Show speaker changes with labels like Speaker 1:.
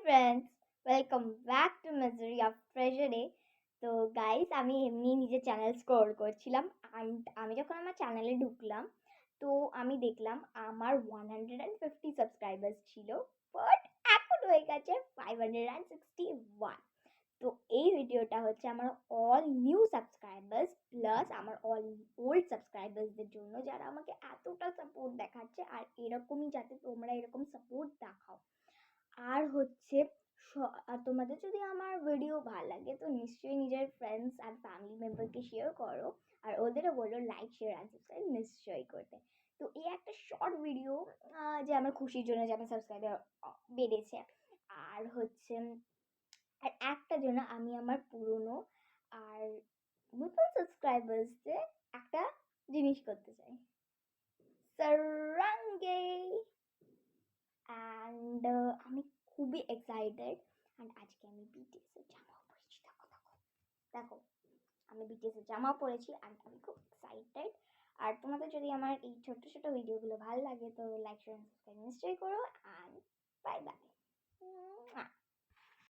Speaker 1: friends, welcome back to Misery of Treasure Day. তো guys আমি এমনি নিজের চ্যানেল স্ক্রল করছিলাম অ্যান্ড আমি যখন আমার চ্যানেলে ঢুকলাম তো আমি দেখলাম আমার 150 সাবস্ক্রাইবার্স ছিল, বাট এখন হয়ে গেছে 561। তো এই ভিডিওটা হচ্ছে আমার অল নিউ সাবস্ক্রাইবার্স প্লাস আমার অল ওল্ড সাবস্ক্রাইবার্সদের জন্য, যারা আমাকে এতটা সাপোর্ট দেখাচ্ছে আর এরকমই যাতে তোমরা এরকম সাপোর্ট দেখাও। আর হচ্ছে আর তোমাদের যদি আমার ভিডিও ভালো লাগে তো নিশ্চয়ই নিজের ফ্রেন্ডস আর ফ্যামিলি মেম্বারকে শেয়ার করো, আর ওদেরও বলো লাইক শেয়ার অ্যান্ড সাবস্ক্রাইব নিশ্চয়ই করতে। তো এই একটা শর্ট ভিডিও যে আমার খুশির জন্য যে আমার সাবস্ক্রাইবার বেড়েছে, আর হচ্ছে আর একটা জন্য আমি আমার পুরনো আর নতুন সাবস্ক্রাইবার্সদের একটা জিনিস করতে চাই, সারাঙ্গে। অ্যান্ড আমি খুবই এক্সাইটেড। অ্যান্ড আজকে আমি বিটিএসের জামাও পরেছি, দেখো দেখো দেখো, আমি বিটিএসের জামা পরেছি অ্যান্ড আমি খুব এক্সাইটেড। আর তোমাদের যদি আমার এই ছোট্ট ছোট ভিডিওগুলো ভালো লাগে তো লাইক শেয়ার সাবস্ক্রাইব নিশ্চয়ই করো। And bye bye.